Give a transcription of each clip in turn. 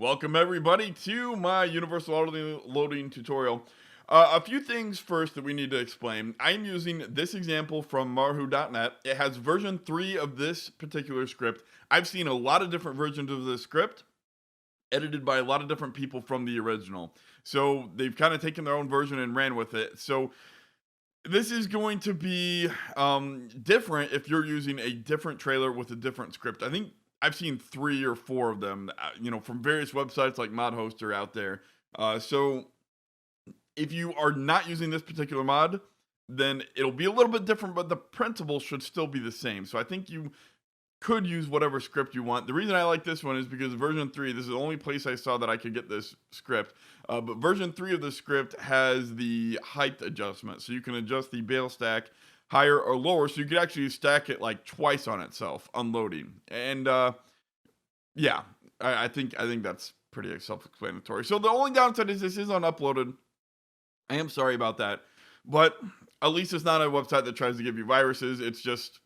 Welcome everybody to my universal auto loading tutorial. A few things first that we need to explain. I'm using this example from marhu.net. It has version 3 of this particular script. I've seen a lot of different versions of this script edited by a lot of different people from the original. So they've kind of taken their own version and ran with it. So this is going to be different if you're using a different trailer with a different script. I think I've seen 3 or 4 of them, from various websites like ModHoster out there. So if you are not using this particular mod, then it'll be a little bit different, but the principle should still be the same. So I think you could use whatever script you want. The reason I like this one is because version 3, this is the only place I saw that I could get this script. But version 3 of the script has the height adjustment. So you can adjust the bale stack higher or lower. So you could actually stack it like twice on itself, unloading. And yeah, I think that's pretty self-explanatory. So the only downside is this is unuploaded. I am sorry about that. But at least it's not a website that tries to give you viruses. It's just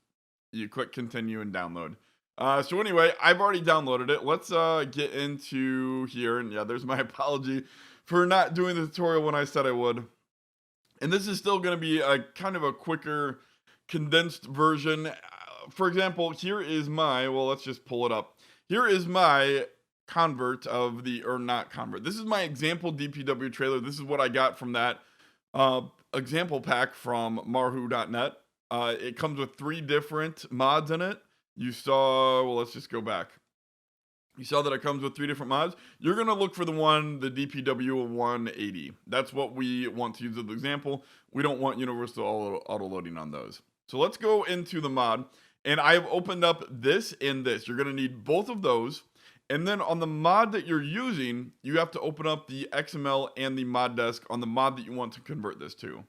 you click continue and download. So anyway, I've already downloaded it. Let's get into here. And yeah, there's my apology for not doing the tutorial when I said I would. And this is still going to be a kind of a quicker, condensed version. For example, here is my, well, let's just pull it up. Here is my convert of the, or not convert. This is my example DPW trailer. This is what I got from that example pack from marhu.net. It comes with 3 different mods in it. You saw, well, let's just go back. You saw that it comes with 3 different mods. You're going to look for the DPW 180. That's what we want to use as an example. We don't want universal auto loading on those. So let's go into the mod. And I have opened up this and this. You're going to need both of those. And then on the mod that you're using, you have to open up the XML and the mod desk on the mod that you want to convert this to.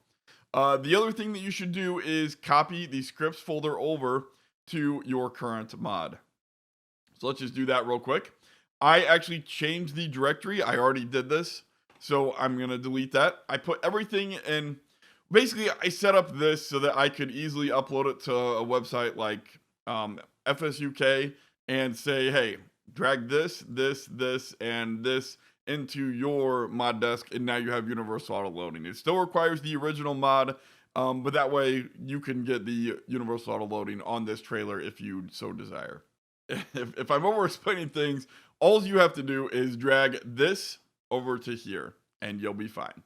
The other thing that you should do is copy the scripts folder over to your current mod. So let's just do that real quick. I actually changed the directory. I already did this. So I'm going to delete that. I put everything in. Basically, I set up this so that I could easily upload it to a website like FSUK and say, hey, drag this, and this into your mod desk, and now you have universal auto loading. It still requires the original mod, but that way you can get the universal auto loading on this trailer if you so desire. If I'm over explaining things, all you have to do is drag this over to here and you'll be fine.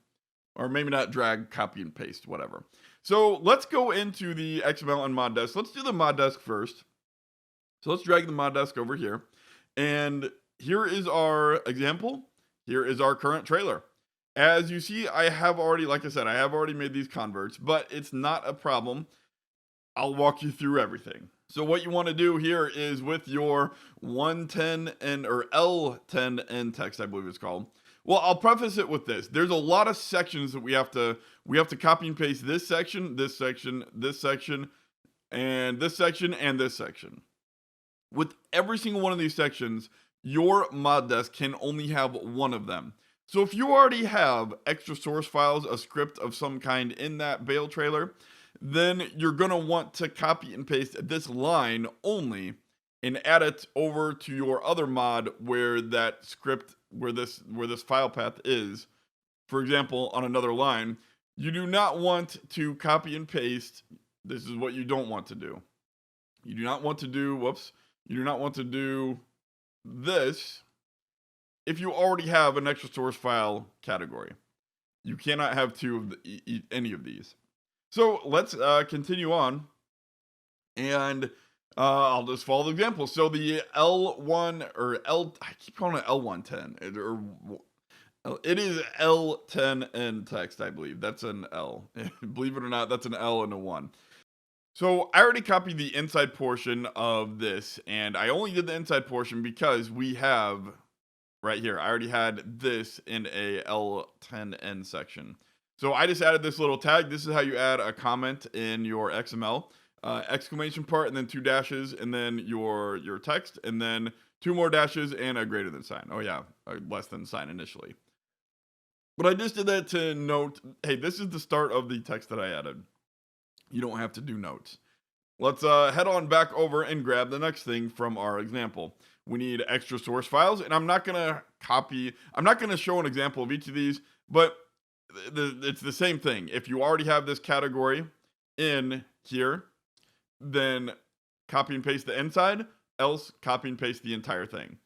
Or maybe not drag, copy and paste, whatever. So let's go into the XML and mod desk. Let's do the mod desk first. So let's drag the mod desk over here. And here is our example. Here is our current trailer. As you see, I have already, like I said, I have already made these converts, but it's not a problem. I'll walk you through everything. So what you want to do here is with your 110N or L10N text, I believe it's called. Well, I'll preface it with this. There's a lot of sections that we have to copy and paste this section, this section, this section, and this section, and this section. With every single one of these sections, your mod desk can only have one of them. So if you already have extra source files, a script of some kind in that Bale trailer, then you're going to want to copy and paste this line only and add it over to your other mod where that script, where this file path is. For example, on another line, you do not want to copy and paste. This is what you don't want to do. You do not want to do, you do not want to do this if you already have an extra source file category. You cannot have 2 of any of these. So let's continue on, and I'll just follow the example. So the L1 or I keep calling it L110, it is L10N text, I believe. That's an L. Believe it or not, that's an L and a 1. So I already copied the inside portion of this, and I only did the inside portion because we have right here, I already had this in a L10N section. So I just added this little tag. This is how you add a comment in your XML. Exclamation part, and then 2 dashes, and then your text, and then 2 more dashes, and a greater than sign. Oh yeah, a less than sign initially. But I just did that to note, hey, this is the start of the text that I added. You don't have to do notes. Let's head on back over and grab the next thing from our example. we need extra source files, and I'm not gonna show an example of each of these, but it's the same thing. If you already have this category in here, then copy and paste the inside, else copy and paste the entire thing.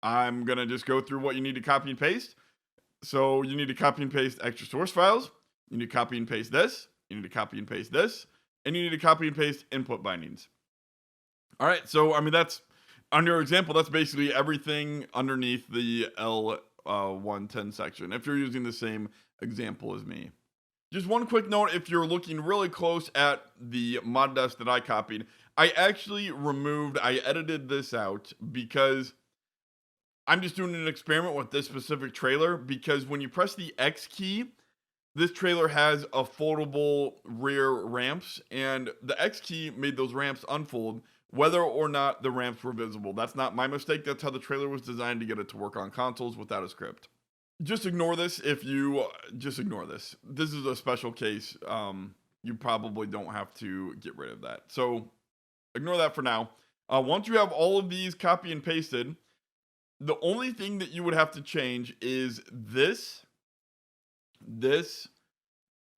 I'm gonna just go through what you need to copy and paste. So you need to copy and paste extra source files, you need to copy and paste this, you need to copy and paste this, and you need to copy and paste input bindings. All right, so I mean, that's on your example, that's basically everything underneath the L110 section, if you're using the same example as me. Just one quick note, if you're looking really close at the mod desk that I copied, I edited this out because I'm just doing an experiment with this specific trailer, because when you press the X key, this trailer has a foldable rear ramps, and the X key made those ramps unfold whether or not the ramps were visible. That's not my mistake. That's how the trailer was designed to get it to work on consoles without a script. Just ignore this if you just ignore this. This is a special case. You probably don't have to get rid of that. So ignore that for now. Once you have all of these copy and pasted, the only thing that you would have to change is this,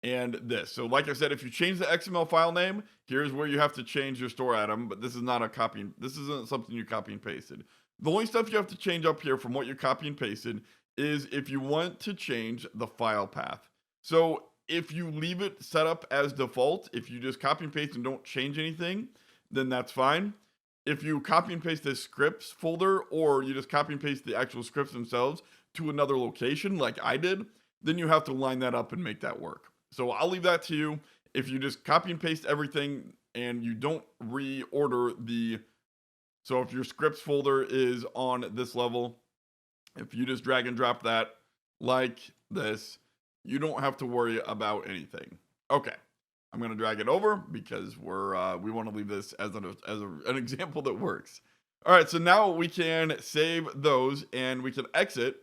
and this. So like I said, if you change the XML file name, here's where you have to change your store atom, but this is not a copy. This isn't something you copy and pasted. The only stuff you have to change up here from what you copy and pasted is if you want to change the file path. So if you leave it set up as default, if you just copy and paste and don't change anything, then that's fine. If you copy and paste the scripts folder, or you just copy and paste the actual scripts themselves to another location like I did, then you have to line that up and make that work. So I'll leave that to you. If you just copy and paste everything and you don't reorder so if your scripts folder is on this level, if you just drag and drop that like this, you don't have to worry about anything. Okay, I'm gonna drag it over because we want to leave this as an example that works. All right, so now we can save those and we can exit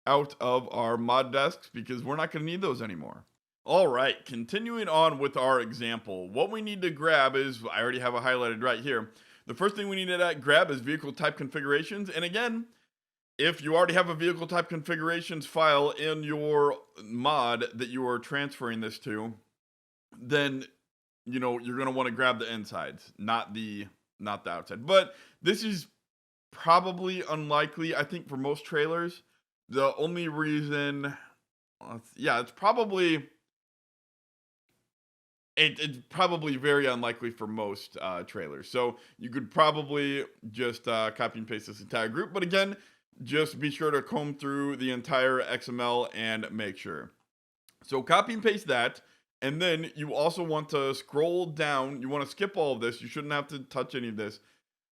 out of our mod desks because we're not gonna need those anymore. All right, continuing on with our example, what we need to grab is, I already have it highlighted right here. The first thing we need to grab is vehicle type configurations. And again, if you already have a vehicle type configurations file in your mod that you are transferring this to, then you're going to want to grab the insides, not the outside. But this is probably unlikely, I think, for most trailers. The only reason, it's probably very unlikely for most trailers. So you could probably just copy and paste this entire group. But again, just be sure to comb through the entire XML and make sure. So copy and paste that. And then you also want to scroll down. You want to skip all of this. You shouldn't have to touch any of this.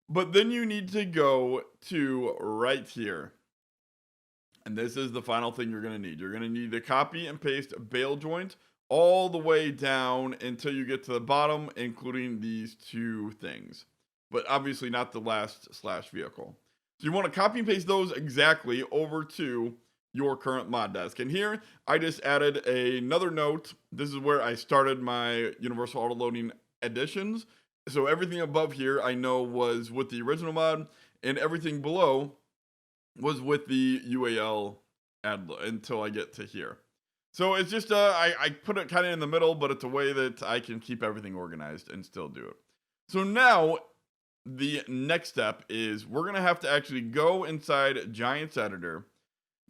But then you need to go to right here. And this is the final thing you're going to need. You're going to need to copy and paste bale joint all the way down until you get to the bottom, including these two things. But obviously not the last / vehicle. So you want to copy and paste those exactly over to your current mod desk. And here, I just added another note. This is where I started my universal auto loading additions. So everything above here I know was with the original mod, and everything below was with the UAL add until I get to here. So it's just, I put it kind of in the middle, but it's a way that I can keep everything organized and still do it. So now, the next step is we're going to have to actually go inside Giants Editor,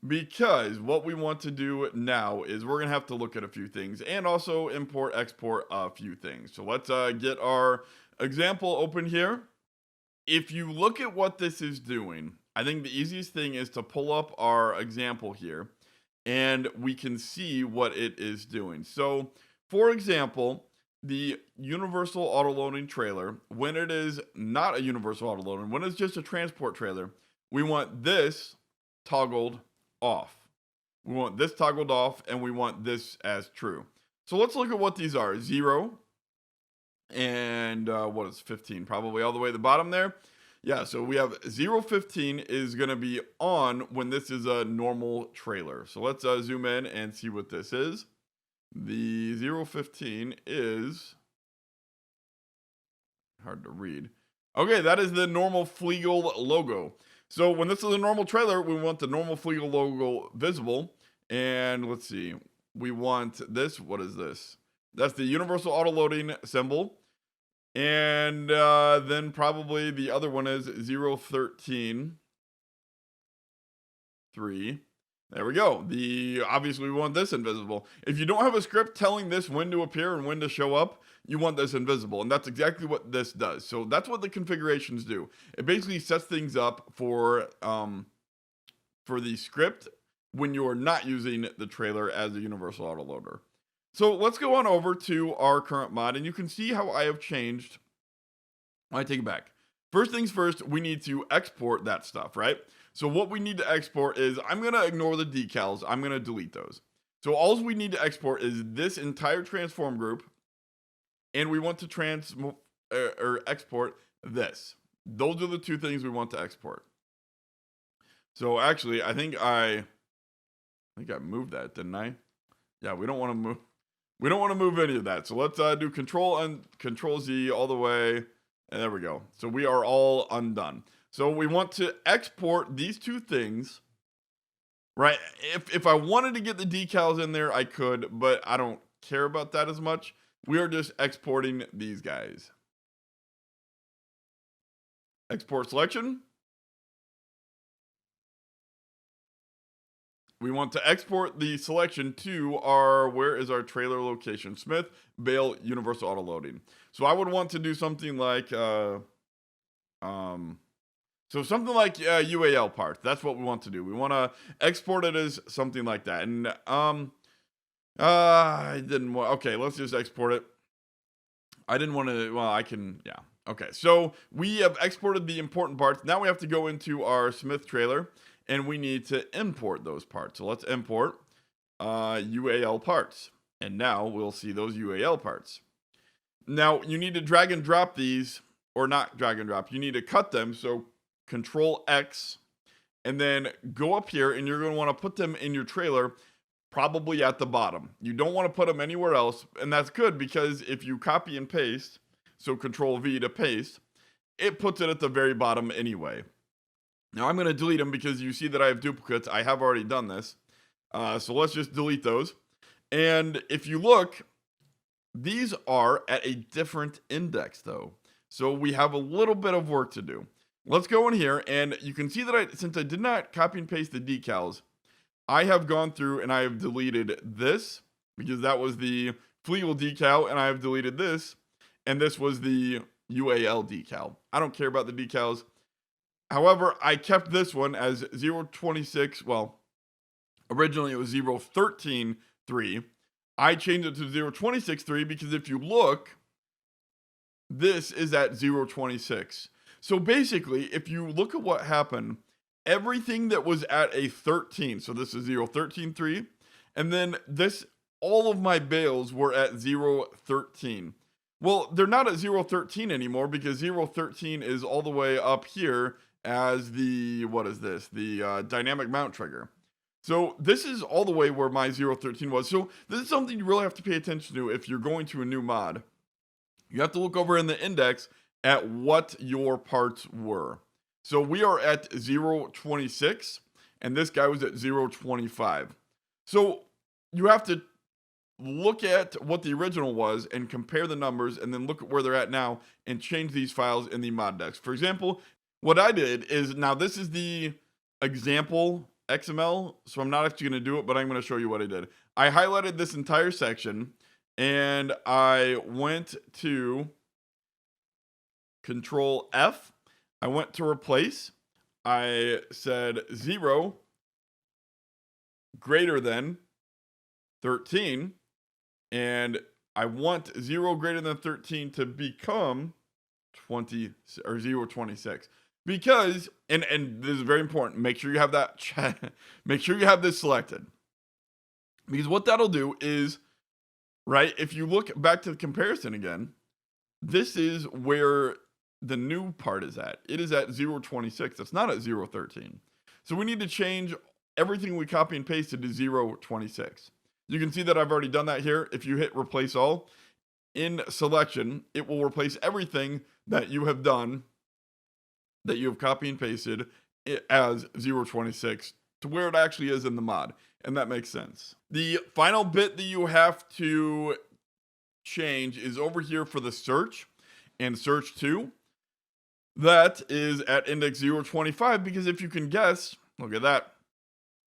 because what we want to do now is we're going to have to look at a few things and also import, export a few things. So let's get our example open here. If you look at what this is doing, I think the easiest thing is to pull up our example here, and we can see what it is doing. So, for example, the universal auto loading trailer, when it is not a universal auto loading, when it's just a transport trailer, we want this toggled off. We want this toggled off, and we want this as true. So let's look at what these are. 0 and what is 15? Probably all the way at the bottom there. Yeah, so we have 015 is going to be on when this is a normal trailer. So let's zoom in and see what this is. The 015 is hard to read. Okay, that is the normal Fliegel logo. So when this is a normal trailer, we want the normal Fleagle logo visible. And let's see, we want this. What is this? That's the universal auto loading symbol. And then probably the other one is 013. 3. There we go. Obviously we want this invisible. If you don't have a script telling this when to appear and when to show up, you want this invisible, and that's exactly what this does. So that's what the configurations do. It basically sets things up for the script when you're not using the trailer as a universal autoloader. So let's go on over to our current mod, and you can see how I have changed. I take it back. First things first, we need to export that stuff, right? So what we need to export is, I'm going to ignore the decals. I'm going to delete those. So all we need to export is this entire transform group, and we want to export this. Those are the two things we want to export. So actually, I think I moved that, didn't I? Yeah, we don't want to move. We don't want to move any of that. So let's do Control and Control Z all the way, and there we go. So we are all undone. So we want to export these two things, right? If I wanted to get the decals in there, I could, but I don't care about that as much. We are just exporting these guys. Export selection. We want to export the selection to where is our trailer location? Smith, Bale, Universal Auto Loading. So I would want to do something like, so something like Ual Parts. That's what we want to do. We want to export it as something like that. And I didn't want. Okay, let's just export it. I didn't want to. Well, I can. Yeah. Okay. So we have exported the important parts. Now we have to go into our Smith trailer, and we need to import those parts. So let's import Ual Parts, and now we'll see those Ual parts. Now you need to drag and drop these, or not drag and drop. You need to cut them. So Control X, and then go up here, and you're going to want to put them in your trailer, probably at the bottom. You don't want to put them anywhere else, and that's good because if you copy and paste, so Control V to paste, it puts it at the very bottom anyway. Now I'm going to delete them because you see that I have duplicates. I have already done this. So let's just delete those. And if you look, these are at a different index though. So we have a little bit of work to do. Let's go in here, and you can see that since I did not copy and paste the decals, I have gone through and I have deleted this because that was the Fleagle decal, and I have deleted this, and this was the UAL decal. I don't care about the decals. However, I kept this one as 026. Well, originally it was 013.3. I changed it to 026.3 because if you look, this is at 026. So basically, if you look at what happened, everything that was at a 13, so this is 013.3, and then all of my bales were at 013. Well, they're not at 013 anymore because 013 is all the way up here as what is this? The dynamic mount trigger. So this is all the way where my 013 was. So this is something you really have to pay attention to if you're going to a new mod. You have to look over in the index at what your parts were. So we are at 026, and this guy was at 025. So you have to look at what the original was and compare the numbers, and then look at where they're at now and change these files in the mod decks. For example, what I did is, now this is the example XML, so I'm not actually going to do it, but I'm going to show you what I did. I highlighted this entire section, and I went to Control F. I went to replace. I said 0 greater than 13, and I want 0 greater than 13 to become 20 or 026. Because, and this is very important, make sure you have that make sure you have this selected. Because what that'll do is, right, if you look back to the comparison again, this is where the new part is at. It is at 026. It's not at 013. So we need to change everything we copy and pasted to 026. You can see that I've already done that here. If you hit replace all, in selection, it will replace everything that you have done, that you have copy and pasted it as 026 to where it actually is in the mod. And that makes sense. The final bit that you have to change is over here for the search and search 2. That is at index 025 because if you can guess, look at that,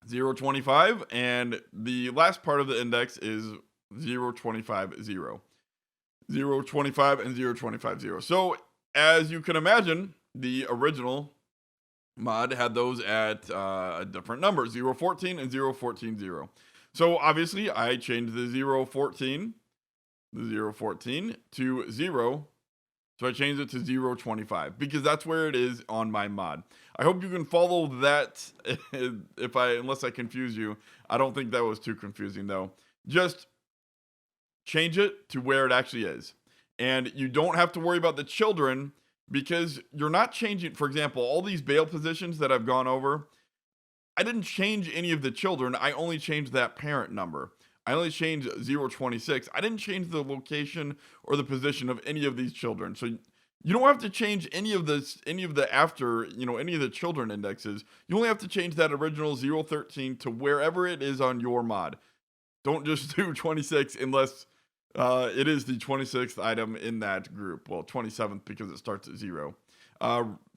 025, and the last part of the index is 025, 0. 025 and 025, 0. So as you can imagine, the original mod had those at a different number, 014 and 014, 0. So obviously I changed the 014 to 0. So I changed it to 025 because that's where it is on my mod. I hope you can follow that. Unless I confuse you, I don't think that was too confusing though. Just change it to where it actually is. And you don't have to worry about the children because you're not changing, for example, all these bale positions that I've gone over. I didn't change any of the children. I only changed that parent number. I only changed 026. I didn't change the location or the position of any of these children. So you don't have to change any of the children indexes. You only have to change that original 013 to wherever it is on your mod. Don't just do 26 unless it is the 26th item in that group. Well, 27th because it starts at 0.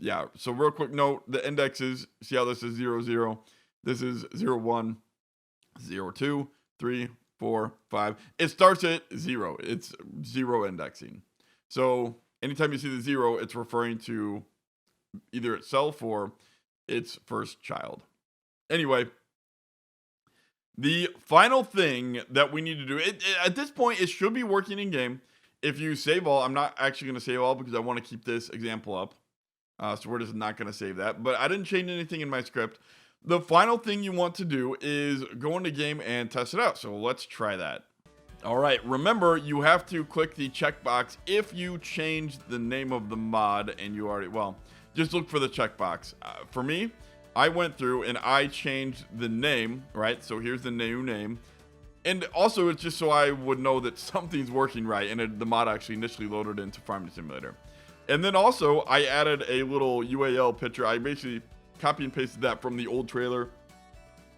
Yeah, so real quick note, the indexes, see how this is 00. This is 01, 02, 3, 4, 5. It starts at 0. It's 0 indexing. So anytime you see the 0, it's referring to either itself or its first child. Anyway, the final thing that we need to do, at this point, it should be working in game. If you save all, I'm not actually going to save all because I want to keep this example up. So we're just not going to save that. But I didn't change anything in my script. The final thing you want to do is go into game and test it out. So let's try that. All right, remember you have to click the checkbox if you change the name of the mod and you already, well, just look for the checkbox. For me, I went through and I changed the name, right? So here's the new name. And also it's just so I would know that something's working right and the mod actually initially loaded into Farming Simulator. And then also I added a little UAL picture. I basically copy and pasted that from the old trailer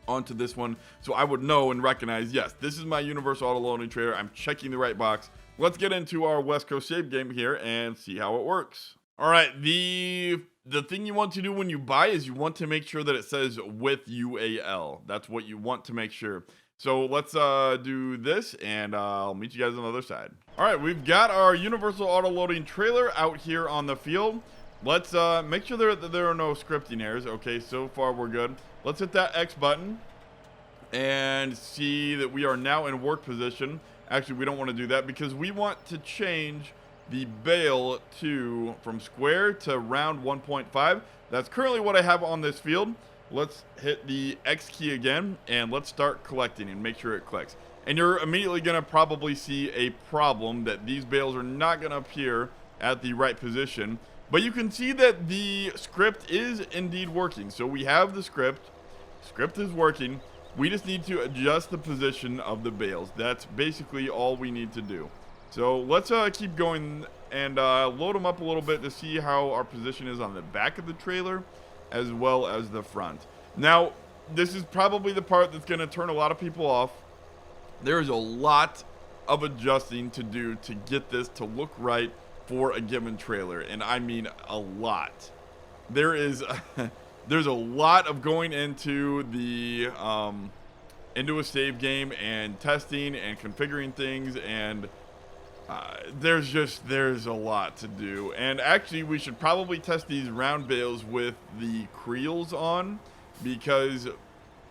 onto this one so I would know and recognize, yes, this is my universal auto loading trailer. I'm checking the right box. Let's get into our West Coast save game here and see how it works. All right, the thing you want to do when you buy is you want to make sure that it says with UAL. That's what you want to make sure. So let's do this and I'll meet you guys on the other side. All right, we've got our universal auto loading trailer out here on the field. Let's make sure that there are no scripting errors. Okay, so far we're good. Let's hit that X button and see that we are now in work position. Actually, we don't want to do that because we want to change the bale from square to round 1.5. That's currently what I have on this field. Let's hit the X key again and let's start collecting and make sure it clicks. And you're immediately going to probably see a problem that these bales are not going to appear at the right position. But you can see that the script is indeed working. So we have the script. Script is working. We just need to adjust the position of the bales. That's basically all we need to do. So let's keep going and load them up a little bit to see how our position is on the back of the trailer as well as the front. Now, this is probably the part that's going to turn a lot of people off. There is a lot of adjusting to do to get this to look right for a given trailer, and I mean a lot. There's a lot of going into the into a save game and testing and configuring things, and there's a lot to do. And actually we should probably test these round bales with the creels on, because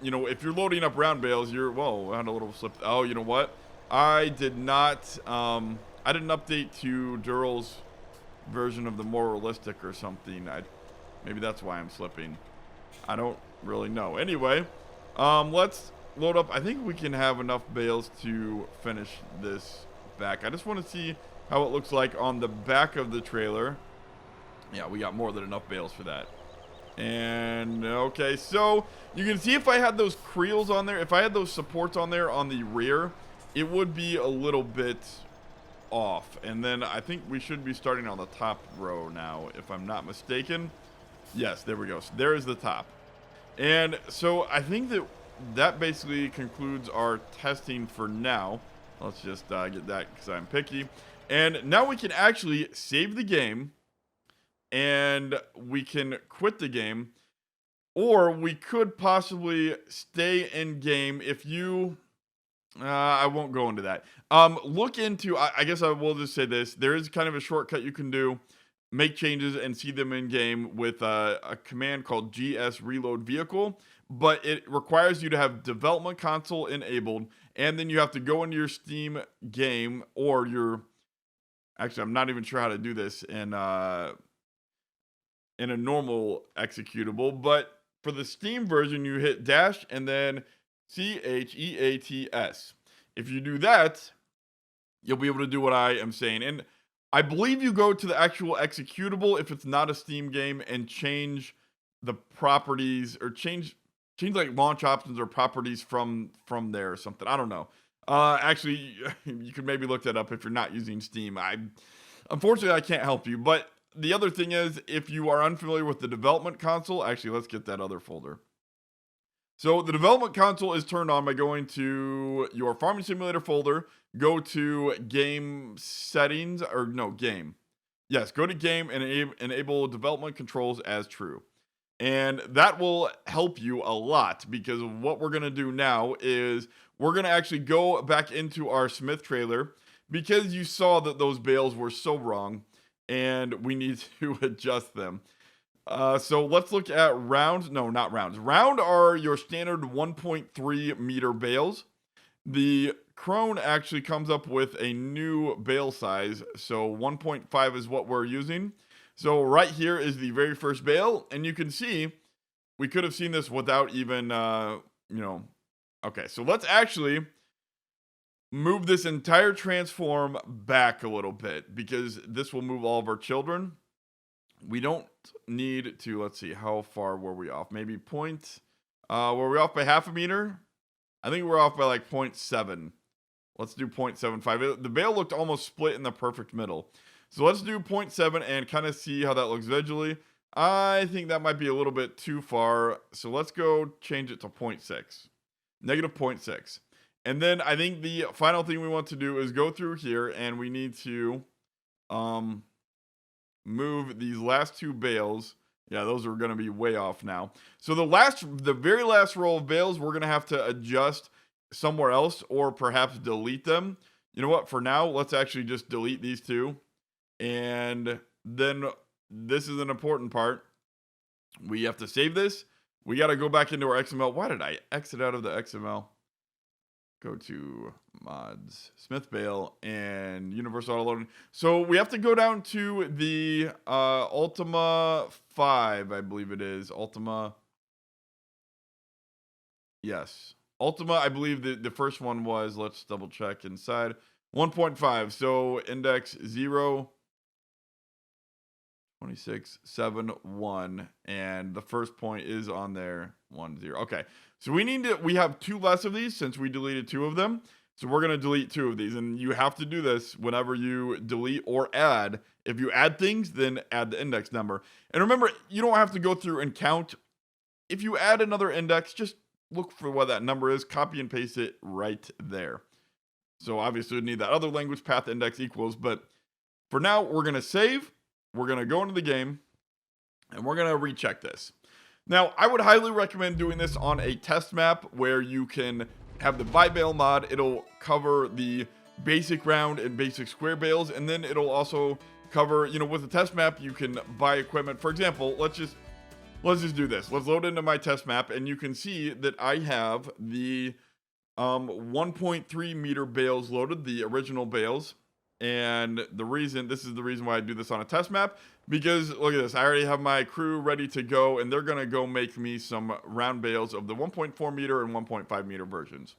you know, if you're loading up round bales, whoa, I had a little slip. Oh, you know what, I didn't update to Dural's version of the more realistic or something. Maybe that's why I'm slipping. I don't really know. Anyway, let's load up. I think we can have enough bales to finish this back. I just want to see how it looks like on the back of the trailer. Yeah, we got more than enough bales for that. And okay, so you can see if I had those creels on there, if I had those supports on there on the rear, it would be a little bit off. And then I think we should be starting on the top row now, if I'm not mistaken. Yes, there we go. So there is the top. And so I think that that basically concludes our testing for now. Let's just get that because I'm picky. And now we can actually save the game and we can quit the game. Or we could possibly stay in game if you. I won't go into that. Look into. I guess I will just say this: there is kind of a shortcut you can do, make changes and see them in game with a command called GS Reload Vehicle. But it requires you to have Development Console enabled, and then you have to go into your Steam game or your. Actually, I'm not even sure how to do this in a normal executable, but for the Steam version, you hit dash and then CHEATS. If you do that, you'll be able to do what I am saying. And I believe you go to the actual executable if it's not a Steam game and change the properties or change like launch options or properties from there or something. I don't know. Actually, you could maybe look that up if you're not using Steam. Unfortunately I can't help you, but the other thing is, if you are unfamiliar with the development console, actually, let's get that other folder. So the development console is turned on by going to your Farming Simulator folder, go to game settings, or no, game. Yes, go to game and enable development controls as true. And that will help you a lot because what we're going to do now is we're going to actually go back into our Smith trailer because you saw that those bales were so wrong. And we need to adjust them. So let's look at rounds. No, not rounds. Round are your standard 1.3 meter bales. The Crone actually comes up with a new bale size. So 1.5 is what we're using. So right here is the very first bale. And you can see, we could have seen this without even, Okay, so let's actually move this entire transform back a little bit because this will move all of our children. We don't need to, let's see, how far were we off? Maybe were we off by half a meter? I think we're off by like 0.7. Let's do 0.75. The bale looked almost split in the perfect middle. So let's do 0.7 and kind of see how that looks visually. I think that might be a little bit too far. So let's go change it to 0.6. Negative 0.6. And then I think the final thing we want to do is go through here and we need to move these last two bales. Yeah, those are going to be way off now. So the very last row of bales, we're going to have to adjust somewhere else or perhaps delete them. You know what? For now, let's actually just delete these two. And then this is an important part. We have to save this. We got to go back into our XML. Why did I exit out of the XML? Go to mods, Smith Bale, and Universal Auto Loading. So we have to go down to the Ultima 5, I believe it is. Ultima. Yes. Ultima, I believe the first one was, let's double check inside, 1.5. So index 0, 26, 7, 1. And the first point is on there, 1, 0. Okay. So we have two less of these since we deleted two of them. So we're going to delete two of these. And you have to do this whenever you delete or add. If you add things, then add the index number. And remember, you don't have to go through and count. If you add another index, just look for what that number is, copy and paste it right there. So obviously we need that other language path index equals. But for now, we're going to save. We're going to go into the game. And we're going to recheck this. Now, I would highly recommend doing this on a test map where you can have the buy bale mod. It'll cover the basic round and basic square bales, and then it'll also cover, with the test map, you can buy equipment. For example, let's just do this. Let's load into my test map, and you can see that I have the 1.3 meter bales loaded, the original bales. And this is the reason why I do this on a test map, because look at this. I already have my crew ready to go, and they're going to go make me some round bales of the 1.4 meter and 1.5 meter versions.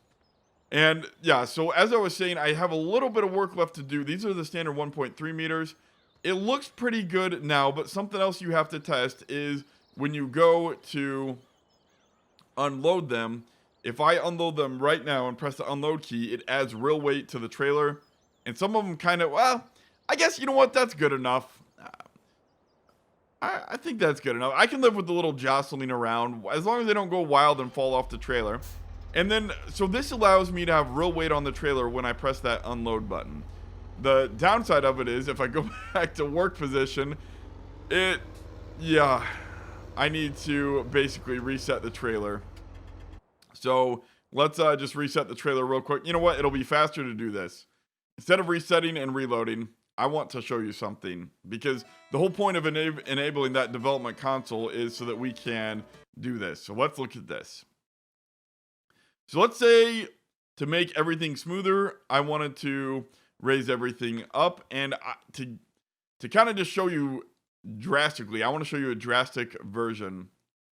And yeah, so as I was saying, I have a little bit of work left to do. These are the standard 1.3 meters. It looks pretty good now, but something else you have to test is when you go to unload them. If I unload them right now and press the unload key, it adds real weight to the trailer. And some of them kind of, well, I guess, you know what, that's good enough. I I think that's good enough. I can live with the little jostling around as long as they don't go wild and fall off the trailer. And then, so this allows me to have real weight on the trailer when I press that unload button. The downside of it is if I go back to work position, yeah, I need to basically reset the trailer. So let's just reset the trailer real quick. You know what? It'll be faster to do this. Instead of resetting and reloading, I want to show you something because the whole point of enabling that development console is so that we can do this. So let's look at this. So let's say to make everything smoother, I wanted to raise everything up, and to kind of just show you drastically, I want to show you a drastic version.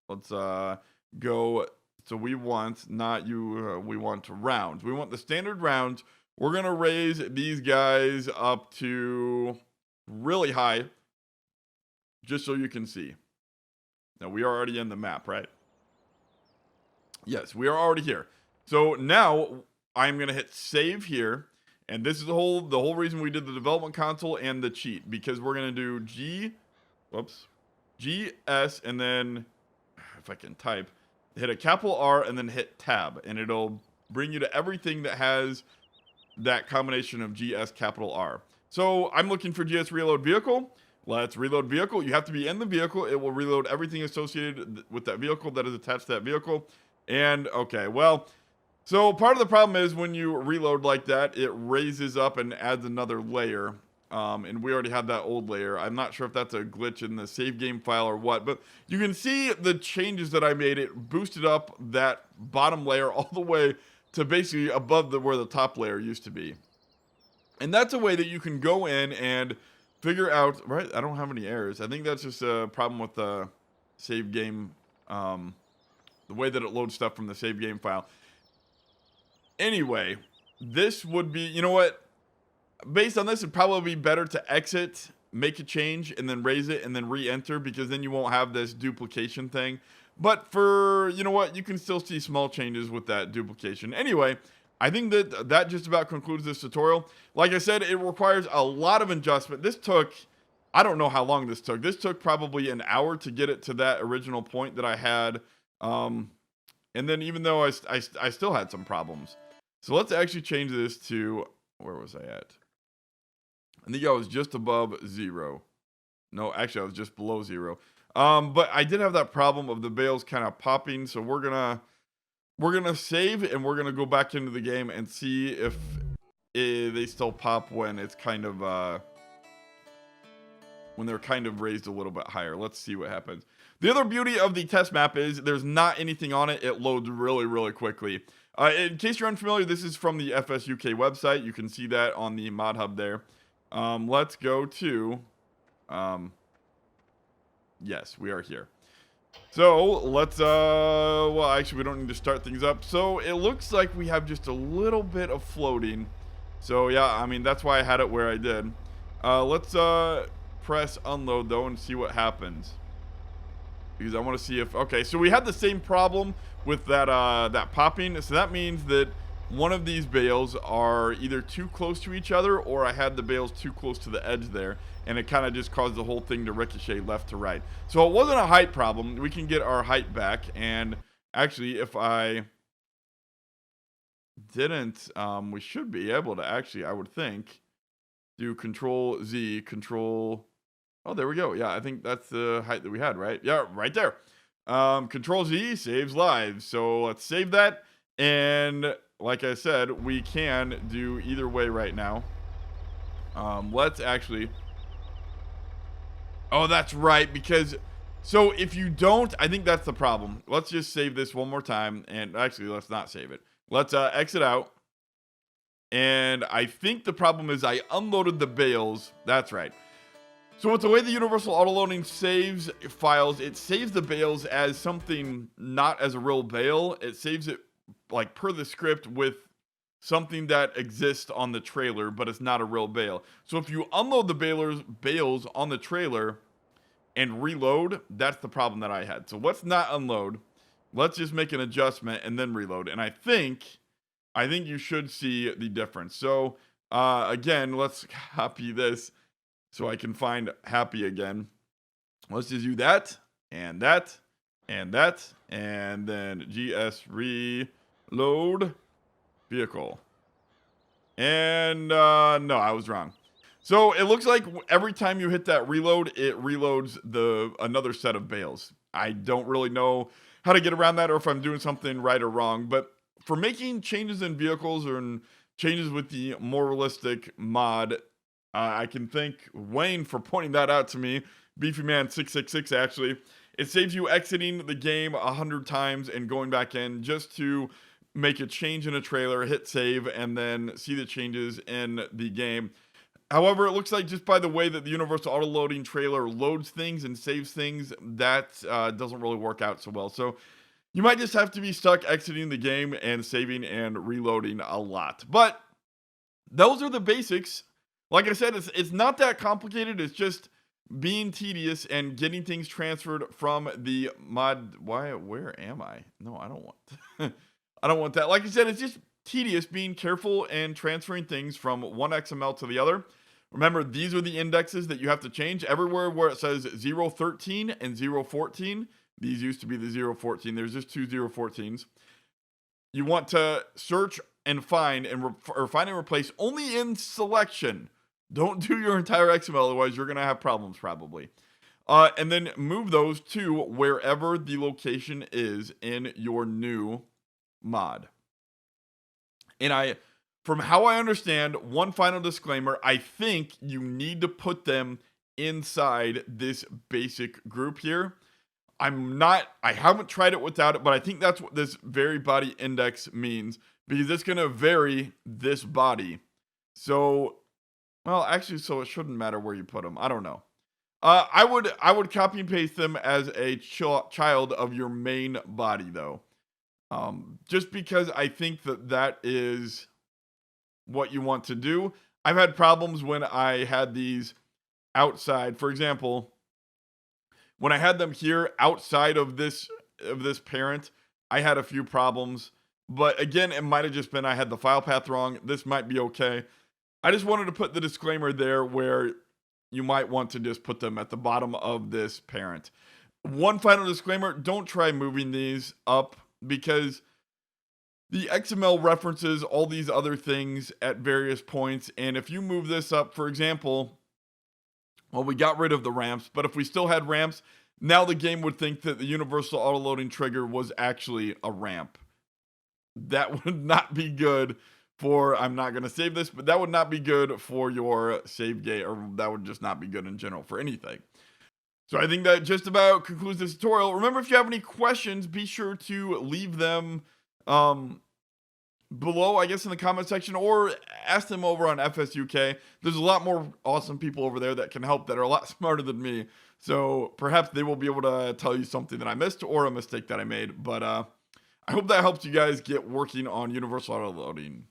Let's go. So we want we want rounds. We want the standard rounds. We're gonna raise these guys up to really high, just so you can see. Now we are already in the map, right? Yes, we are already here. So now I'm gonna hit save here, and this is the whole reason we did the development console and the cheat, because we're gonna do GS, and then if I can type, hit a capital R and then hit tab, and it'll bring you to everything that has that combination of GS capital R. So I'm looking for GS reload vehicle. Let's reload vehicle. You have to be in the vehicle. It will reload everything associated with that vehicle that is attached to that vehicle. And okay, well, so part of the problem is when you reload like that, it raises up and adds another layer. And we already had that old layer. I'm not sure if that's a glitch in the save game file or what, but you can see the changes that I made. It boosted up that bottom layer all the way to basically above where the top layer used to be. And that's a way that you can go in and figure out, right? I don't have any errors. I think that's just a problem with the save game, the way that it loads stuff from the save game file. Anyway, this would be, you know what? Based on this, it'd probably be better to exit, make a change, and then raise it, and then re-enter, because then you won't have this duplication thing. But for, you know what, you can still see small changes with that duplication. Anyway, I think that just about concludes this tutorial. Like I said, it requires a lot of adjustment. This took, I don't know how long this took. This took probably an hour to get it to that original point that I had. And then even though I still had some problems. So let's actually change this to, where was I at? I think I was just above 0. No, actually I was just below 0. But I did have that problem of the bales kind of popping, so we're gonna save, and we're gonna go back into the game and see if they still pop when it's kind of when they're kind of raised a little bit higher. Let's see what happens. The other beauty of the test map is there's not anything on it. It loads really, really quickly. In case you're unfamiliar, this is from the FS UK website. You can see that on the mod hub there. Let's go to, yes, we are here. So let's, well, actually we don't need to start things up. So it looks like we have just a little bit of floating. So yeah, I mean, that's why I had it where I did. Let's, press unload though and see what happens. Because I want to see if, okay, so we had the same problem with that, that popping. So that means that one of these bales are either too close to each other, or I had the bales too close to the edge there, and it kind of just caused the whole thing to ricochet left to right. So it wasn't a height problem. We can get our height back, and actually if I didn't, we should be able to actually, I would think, do Control Z, Control, oh, there we go. Yeah, I think that's the height that we had, right? Yeah, right there. Control Z saves lives. So let's save that, and like I said, we can do either way right now. Let's actually, oh, that's right, because, so if you don't, I think that's the problem. Let's just save this one more time, and actually, let's not save it. Let's exit out, and I think the problem is I unloaded the bales. That's right. So with the way the universal autoloading saves files, it saves the bales as something not as a real bale. It saves it like per the script with something that exists on the trailer, but it's not a real bale. So if you unload the bales on the trailer and reload, that's the problem that I had. So let's not unload. Let's just make an adjustment and then reload. And I think you should see the difference. So again, let's copy this so I can find happy again. Let's just do that, and that, and that, and then GS reload vehicle. And no, I was wrong. So it looks like every time you hit that reload, it reloads another set of bales. I don't really know how to get around that or if I'm doing something right or wrong, but for making changes in vehicles or in changes with the more realistic mod, I can thank Wayne for pointing that out to me. Beefy Man 666 actually. It saves you exiting the game 100 times and going back in just to make a change in a trailer, hit save, and then see the changes in the game. However, it looks like just by the way that the universal auto loading trailer loads things and saves things, that doesn't really work out so well. So you might just have to be stuck exiting the game and saving and reloading a lot. But those are the basics. Like I said, it's not that complicated. It's just being tedious and getting things transferred from the mod. Where am I? No, I don't want I don't want that. Like I said, it's just tedious being careful and transferring things from one XML to the other. Remember, these are the indexes that you have to change. Everywhere where it says 013 and 014, these used to be the 014. There's just two 014s. You want to search and find or find and replace only in selection. Don't do your entire XML, otherwise you're going to have problems probably. And then move those to wherever the location is in your new mod. And from how I understand, one final disclaimer, I think you need to put them inside this basic group here. I haven't tried it without it, but I think that's what this vary body index means, because it's going to vary this body. So, well, actually, so it shouldn't matter where you put them. I don't know. I would copy and paste them as a child of your main body, though. Just because I think that is what you want to do. I've had problems when I had these outside. For example, when I had them here outside of this parent, I had a few problems. But again, it might have just been I had the file path wrong. This might be okay. I just wanted to put the disclaimer there where you might want to just put them at the bottom of this parent. One final disclaimer, don't try moving these up, because the XML references all these other things at various points. And if you move this up, for example, well, we got rid of the ramps, but if we still had ramps, now the game would think that the universal auto loading trigger was actually a ramp. That would not be good for, I'm not going to save this, but that would not be good for your save game, or that would just not be good in general for anything. So I think that just about concludes this tutorial. Remember, if you have any questions, be sure to leave them below, I guess, in the comment section, or ask them over on FS UK. There's a lot more awesome people over there that can help, that are a lot smarter than me. So perhaps they will be able to tell you something that I missed or a mistake that I made. But I hope that helps you guys get working on universal auto loading.